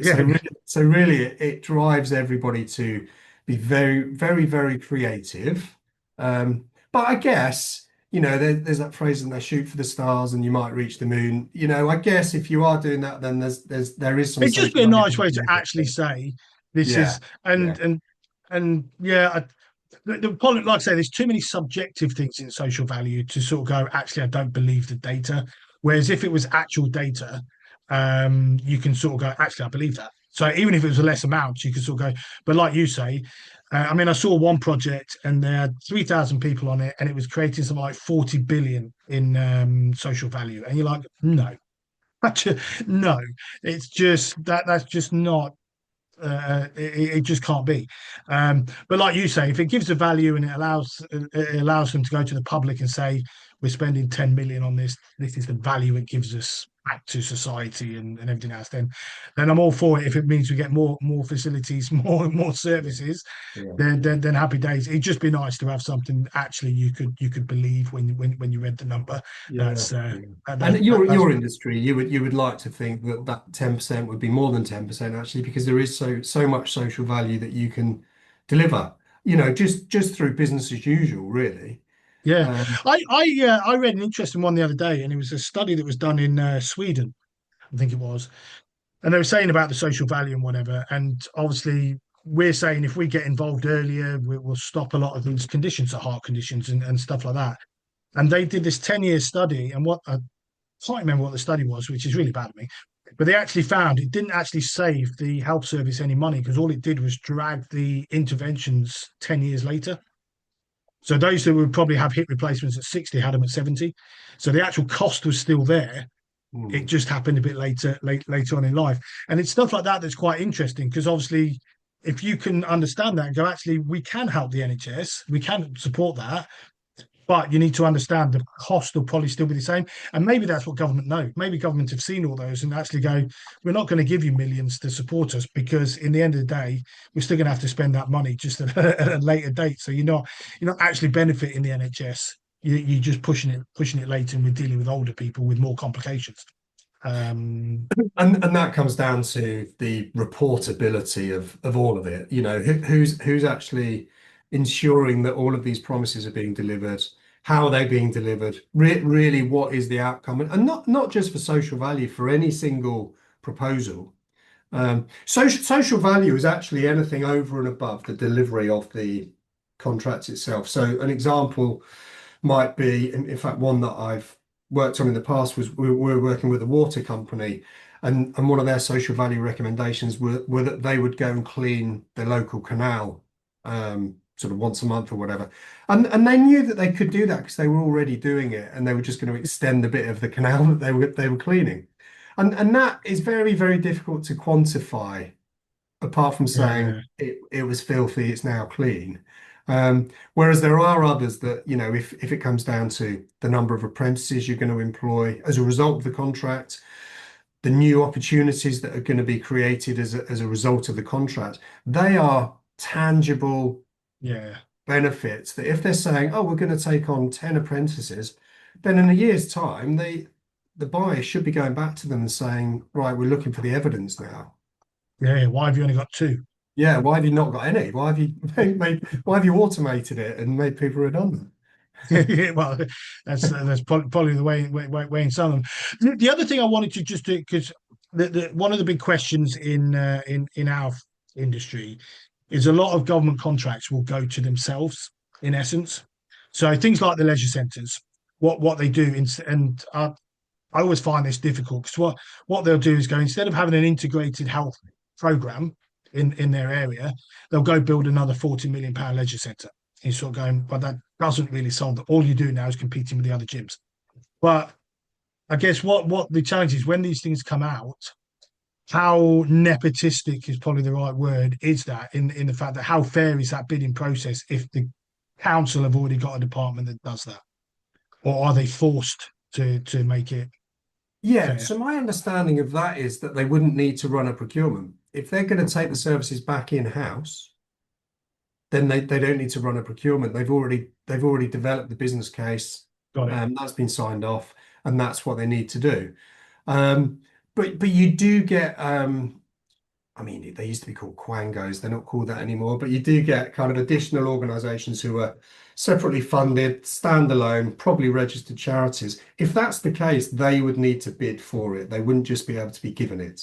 Yeah. So really, it drives everybody to be very, very, very creative. But I guess, you know, there's that phrase, and they shoot for the stars, and you might reach the moon. You know, I guess if you are doing that, then there is some It'd just social be a value nice being way to delivered. actually say this Yeah, is yeah, and yeah, the point, like I say, there's too many subjective things in social value to sort of go, actually, I don't believe the data. Whereas if it was actual data, you can sort of go, actually, I believe that. So even if it was a less amount, you could sort of go, but like you say, I mean, I saw one project and there had 3,000 people on it and it was creating something like 40 billion in social value. And you're like, no, no, it's just that's just not it just can't be. But like you say, if it gives a value and it allows them to go to the public and say we're spending 10 million on this, this is the value it gives us back to society and everything else, then I'm all for it. If it means we get more facilities, more yeah, services, yeah. then happy days. It'd just be nice to have something actually you could believe when you read the number. Yeah, That's yeah. that, And that that's your industry, you would like to think that that 10% would be more than 10% actually, because there is so much social value that you can deliver, you know, just through business as usual, really. Yeah, Um, I read an interesting one the other day, and it was a study that was done in Sweden, I think it was, and they were saying about the social value and whatever. And obviously, we're saying if we get involved earlier, we'll stop a lot of these conditions, like heart conditions and stuff like that. And they did this 10-year study, and what I can't remember what the study was, which is really bad of me. But they actually found it didn't actually save the health service any money because all it did was drag the interventions 10 years later. So those that would probably have hip replacements at 60 had them at 70. So the actual cost was still there. It hmm, just happened a bit later on in life. And it's stuff like that that's quite interesting because obviously if you can understand that and go, actually, we can help the NHS, we can support that, but you need to understand the cost will probably still be the same. And maybe that's what government know. Maybe government have seen all those and actually go, we're not going to give you millions to support us because in the end of the day, we're still going to have to spend that money just at a later date. So you're not actually benefiting the NHS. You're just pushing it later, and we're dealing with older people with more complications. Um, and that comes down to the reportability of all of it. You know, who's actually ensuring that all of these promises are being delivered, how are they being delivered, really what is the outcome, and not just for social value, for any single proposal. Social value is actually anything over and above the delivery of the contract itself. So an example might be, in fact, one that I've worked on in the past was we were working with a water company, And one of their social value recommendations were that they would go and clean the local canal, sort of once a month or whatever. And they knew that they could do that because they were already doing it, and they were just going to extend the bit of the canal that they were cleaning. And that is very, very difficult to quantify, apart from saying Yeah, it was filthy, it's now clean. Whereas there are others that, if it comes down to the number of apprentices you're going to employ as a result of the contract, the new opportunities that are going to be created as a result of the contract, they are tangible yeah. benefits that if they're saying, oh, we're going to take on 10 apprentices, then in a year's time, the buyer should be going back to them and saying, right, we're looking for the evidence now. Yeah, why have you only got two? Yeah, why have you not got any? Why have you why have you automated it and made people redundant? Yeah, well, that's probably the way in some of them. The other thing I wanted to just do, because one of the big questions in our industry is a lot of government contracts will go to themselves in essence. So things like the leisure centres, what they do, and I always find this difficult because what they'll do is go, instead of having an integrated health program in their area, they'll go build another £40 million leisure centre. You're sort of going, but that doesn't really solve it. All you do now is competing with the other gyms. But I guess what the challenge is when these things come out, how nepotistic is probably the right word, is that in the fact that how fair is that bidding process if the council have already got a department that does that? Or are they forced to make it Yeah, fair? so my understanding of that is that they wouldn't need to run a procurement. If they're going to take the services back in-house, then they don't need to run a procurement. They've already developed the business case, Got it. that's been signed off, and that's what they need to do. Um, but you do get I mean, they used to be called quangos. They're not called that anymore, but you do get kind of additional organisations who are separately funded, standalone, probably registered charities. If that's the case, they would need to bid for it. They wouldn't just be able to be given it.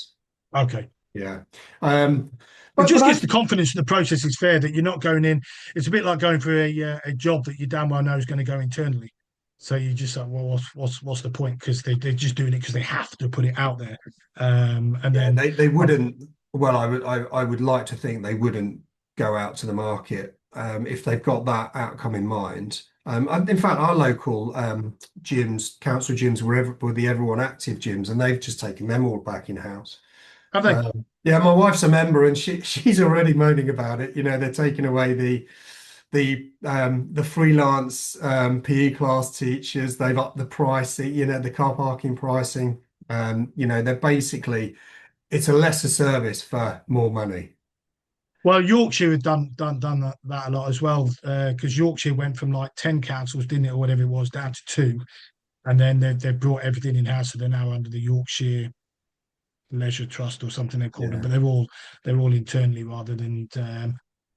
Okay. Yeah. Um, It but just I gives the confidence that the process is fair, that you're not going in. It's a bit like going for a job that you damn well know is going to go internally. So you just like, well, what's the point? Because they're just doing it because they have to put it out there. And Yeah, then they I, wouldn't. Well, I would like to think they wouldn't go out to the market if they've got that outcome in mind. And in fact, our local gyms, council gyms, were the Everyone Active gyms, and they've just taken them all back in house. have they? Yeah, my wife's a member, and she's already moaning about it. They're taking away the freelance PE class teachers. They've upped the price, the car parking pricing. They're basically it's a lesser service for more money. Well, Yorkshire had done that a lot as well, because Yorkshire went from like 10 councils, didn't it, or whatever it was, down to two, and then they brought everything in house, so they're now under the Yorkshire Leisure Trust or something they called them, Yeah, but they're all internally rather than.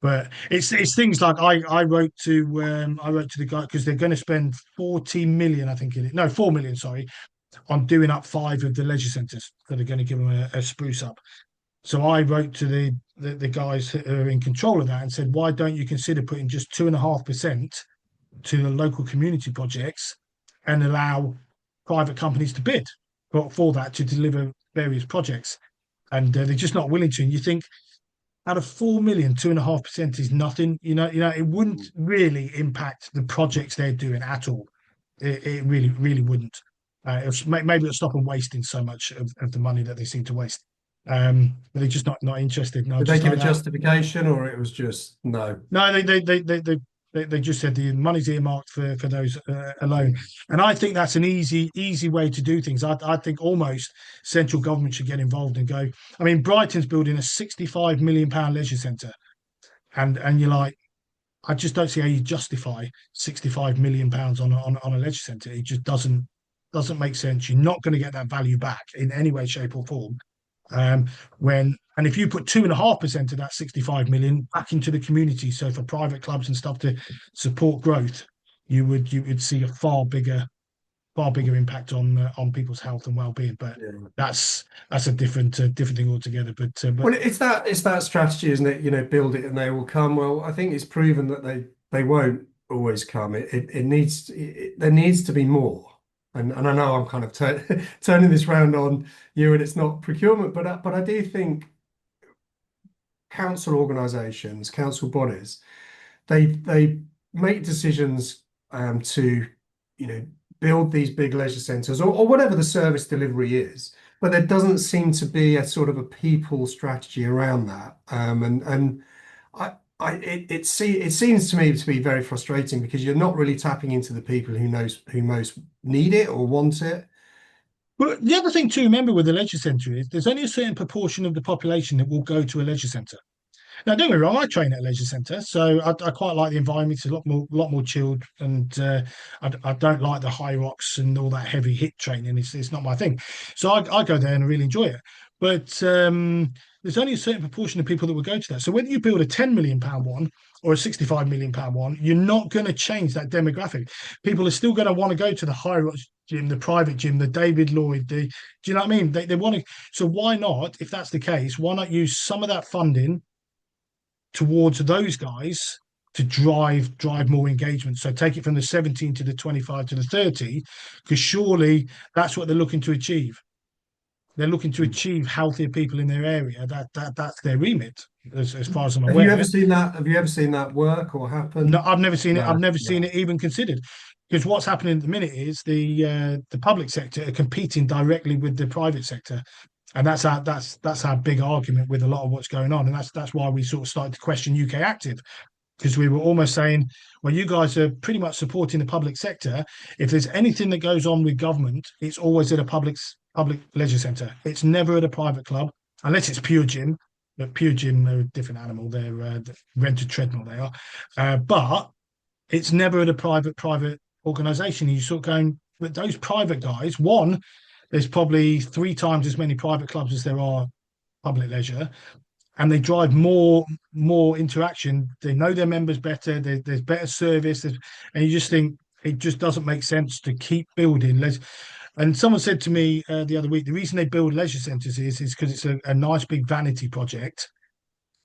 But it's things like I wrote to the guy because they're going to spend 40 million, I think it is, no, 4 million, sorry, on doing up five of the leisure centres that are going to give them a spruce up. So I wrote to the guys who are in control of that and said, why don't you consider putting just 2.5% to the local community projects and allow private companies to bid for that to deliver various projects? And they're just not willing to. And you think out of 4 million, 2.5% is nothing. It wouldn't really impact the projects they're doing at all. It really, really wouldn't. Maybe it'll stop them wasting so much of the money that they seem to waste. But they're just not interested. No, did they just give like a that. justification, or it was just no? No, they just said the money's earmarked for those alone, and I think that's an easy way to do things. I think almost central government should get involved and go. I mean, Brighton's building a £65 million leisure centre, and you're like, I just don't see how you justify £65 million on a leisure centre. It just doesn't make sense. You're not going to get that value back in any way, shape, or form. Um, and if you put 2.5% of that 65 million back into the community, so for private clubs and stuff to support growth, you would see a far bigger impact on people's health and well-being. But Yeah. that's a different thing altogether. But Well, it's that strategy, isn't it? Build it and they will come. Well, I think it's proven that they won't always come. There needs to be more. and I know I'm kind of turning this round on you, and it's not procurement, but I do think council organisations, council bodies, they make decisions to, you know, build these big leisure centres or whatever the service delivery is, but there doesn't seem to be a sort of a people strategy around that. And it seems to me to be very frustrating because you're not really tapping into the people who most need it or want it. But the other thing to remember with the leisure centre is there's only a certain proportion of the population that will go to a leisure centre. Now, don't get me wrong, I train at a leisure centre, so I quite like the environment. It's a lot more chilled, and I don't like the high rocks and all that heavy hit training. It's not my thing. So I go there and I really enjoy it. But there's only a certain proportion of people that will go to that. So whether you build a £10 million one or a £65 million one, you're not going to change that demographic. People are still going to want to go to the high rocks gym, the private gym, the David Lloyd. Do you know what I mean? They want to. So why not, if that's the case, why not use some of that funding towards those guys to drive more engagement? So take it from the 17 to the 25 to the 30, because surely that's what they're looking to achieve. They're looking to achieve healthier people in their area. That's their remit, as far as I'm Have you ever aware. seen that? Have you ever seen that work or No, happen? I've never seen it. I've No, never seen no. it even considered. Because what's happening at the minute is the public sector are competing directly with the private sector, and that's our big argument with a lot of what's going on, and that's why we sort of started to question UK Active, because we were almost saying, well, you guys are pretty much supporting the public sector. If there's anything that goes on with government, it's always at a public leisure centre. It's never at a private club, unless it's Pure Gym. But Pure Gym are a different animal. They're rented treadmill. They are, but it's never at a private organisation. You sort of going, but those private guys. One, there's probably three times as many private clubs as there are public leisure, and they drive more interaction. They know their members better. There's better service, and you just think it just doesn't make sense to keep building. And someone said to me the other week, the reason they build leisure centres is because it's a nice big vanity project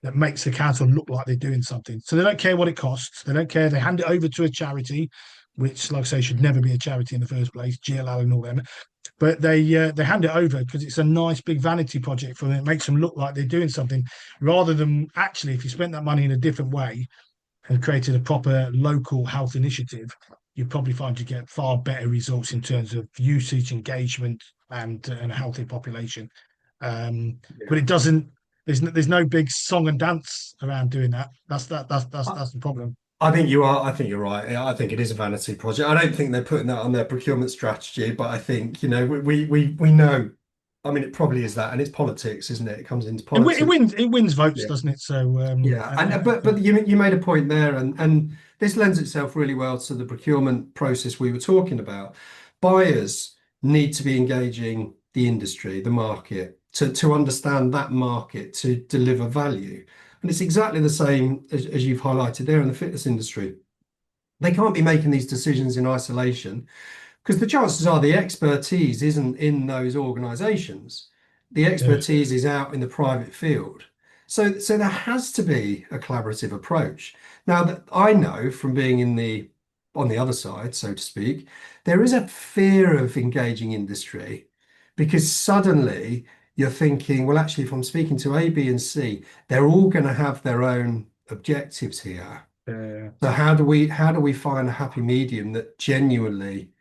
that makes the council look like they're doing something. So they don't care what it costs. They don't care. They hand it over to a charity, which, like I say, should never be a charity in the first place, GLL and all them. But they hand it over because it's a nice big vanity project for them. It makes them look like they're doing something, rather than actually, if you spent that money in a different way and created a proper local health initiative, you probably find you get far better results in terms of usage, engagement, and a healthy population. But Yeah. it doesn't. There's no big song and dance around doing that. That's the problem. I think you are. I think you're right. I think it is a vanity project. I don't think they're putting that on their procurement strategy, but I think, you know, we know. I mean, it probably is that, and it's politics, isn't it? It comes into politics. It wins votes, Yeah. doesn't it? So Yeah, and but you made a point there, and this lends itself really well to the procurement process we were talking about. Buyers need to be engaging the industry, the market, to understand that market to deliver value. And it's exactly the same as you've highlighted there in the fitness industry. They can't be making these decisions in isolation because the chances are the expertise isn't in those organizations. The yeah, expertise is out in the private field. So there has to be a collaborative approach. Now that I know from being on the other side, so to speak, there is a fear of engaging industry because suddenly you're thinking, well, actually, if I'm speaking to A, B, and C, they're all going to have their own objectives here. yeah. So how do we find a happy medium that genuinely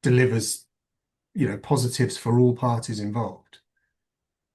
delivers, you know, positives for all parties involved?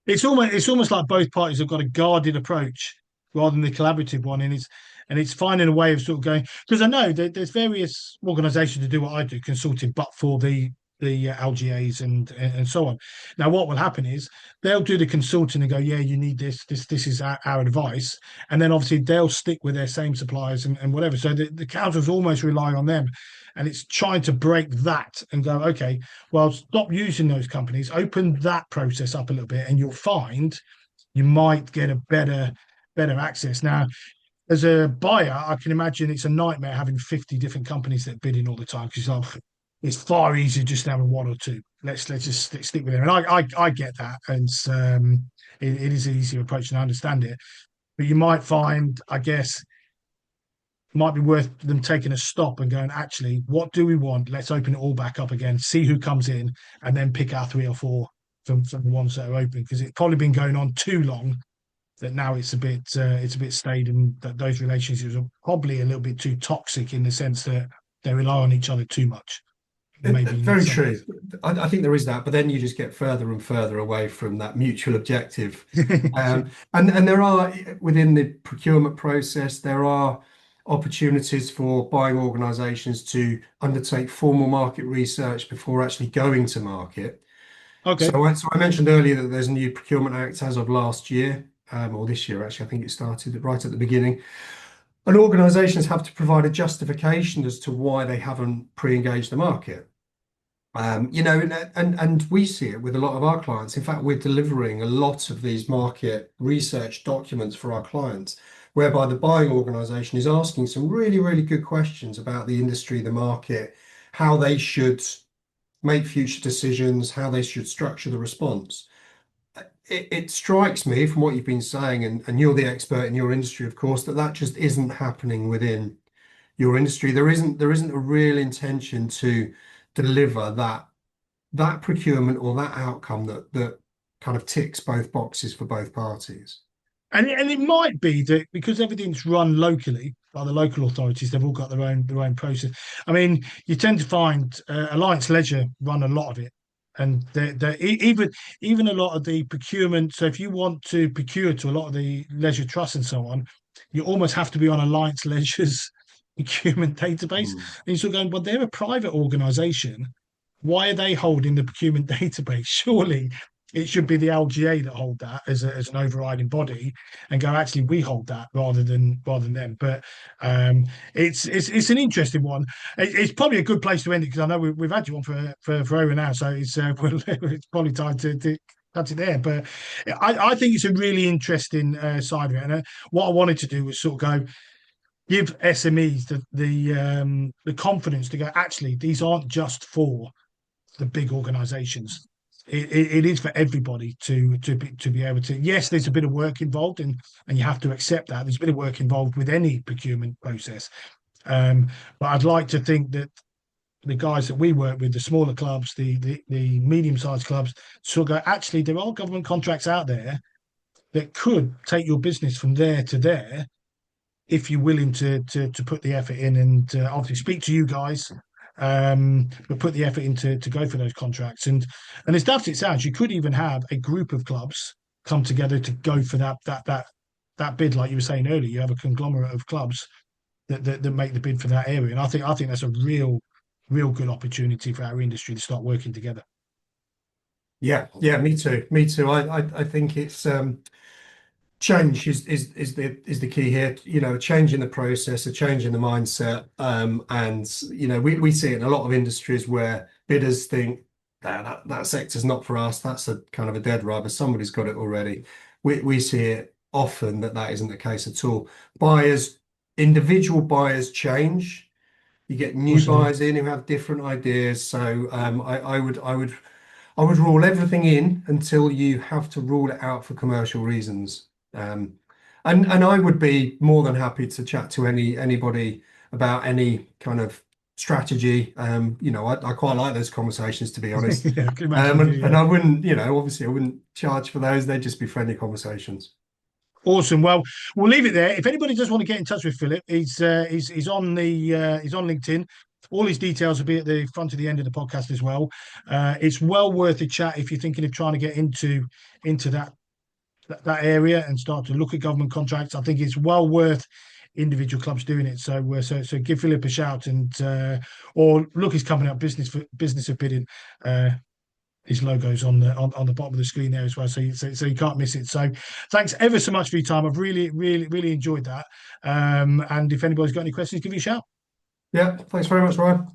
It's almost like both parties have got a guarded approach rather than the collaborative one, and it's finding a way of sort of going, because I know there's various organisations that do what I do, consulting, but for the LGAs and so on. Now, what will happen is they'll do the consulting and go, yeah, you need this is our advice, and then obviously they'll stick with their same suppliers and whatever. So the councils almost rely on them, and it's trying to break that and go, okay, well, stop using those companies, open that process up a little bit, and you'll find you might get a better access. Now, as a buyer, I can imagine it's a nightmare having 50 different companies that bid in all the time, because it's far easier just having one or two. Let's just stick with it. And I get that, and it is an easier approach, and I understand it. But you might find, I guess, might be worth them taking a stop and going, actually, what do we want? Let's open it all back up again, see who comes in, and then pick our three or four from the ones that are open, because it's probably been going on too long that now it's a bit staid, and that those relationships are probably a little bit too toxic in the sense that they rely on each other too much. Maybe in Very some true. ways. I think there is that, but then you just get further and further away from that mutual objective. And there are within the procurement process, there are opportunities for buying organisations to undertake formal market research before actually going to market. Okay. So I mentioned earlier that there's a new Procurement Act as of last year, or this year actually. I think it started right at the beginning. And organisations have to provide a justification as to why they haven't pre-engaged the market. And we see it with a lot of our clients. In fact, we're delivering a lot of these market research documents for our clients, whereby the buying organisation is asking some really, really good questions about the industry, the market, how they should make future decisions, how they should structure the response. It strikes me from what you've been saying, and you're the expert in your industry, of course, that just isn't happening within your industry. There isn't a real intention to deliver that procurement or that outcome that kind of ticks both boxes for both parties. And it might be that because everything's run locally by the local authorities, they've all got their own process. I mean, you tend to find Alliance Leisure run a lot of it, and even a lot of the procurement. So if you want to procure to a lot of the leisure trusts and so on, you almost have to be on Alliance Leisure's procurement database. Mm. And you're sort of going, well, they're a private organisation. Why are they holding the procurement database? Surely it should be the LGA that hold that as an overriding body, and go, actually, we hold that rather than them. But it's an interesting one. It's probably a good place to end it, because I know we've had you on for over now, so it's probably time to cut it there. But I think it's a really interesting side of it, and what I wanted to do was sort of go give SMEs the confidence to go, actually, these aren't just for the big organizations. It is for everybody to be able to. Yes, there's a bit of work involved, and you have to accept that there's a bit of work involved with any procurement process. Um, but I'd like to think that the guys that we work with, the smaller clubs, the medium-sized clubs, sort of go, actually, there are government contracts out there that could take your business from there to there, if you're willing to put the effort in, and obviously speak to you guys, but put the effort in to go for those contracts. And as daft as it sounds, you could even have a group of clubs come together to go for that bid, like you were saying earlier. You have a conglomerate of clubs that make the bid for that area, and I think that's a real good opportunity for our industry to start working together. Yeah, me too. Me too. I think it's change is the key here. A change in the process, a change in the mindset. And we see it in a lot of industries where bidders think that sector's not for us. That's a kind of a dead rubber. Somebody's got it already. We see it often that isn't the case at all. Individual buyers change. You get new Also, buyers in who have different ideas. So I would rule everything in until you have to rule it out for commercial reasons. And I would be more than happy to chat to anybody about any kind of strategy. I quite like those conversations, to be honest. yeah, I can imagine you do. And Yeah. I wouldn't, obviously I wouldn't charge for those. They'd just be friendly conversations. Awesome. Well, we'll leave it there. If anybody does want to get in touch with Philip, he's on he's on LinkedIn. All his details will be at the front of the end of the podcast as well. It's well worth a chat if you're thinking of trying to get into that area and start to look at government contracts. I think it's well worth individual clubs doing it. So give Philip a shout, and or look his company up, Business of Bidding. His logo's on the bottom of the screen there as well, so you can't miss it. So thanks ever so much for your time. I've really enjoyed that. And if anybody's got any questions, give me a shout. Yeah, thanks very much, Ryan.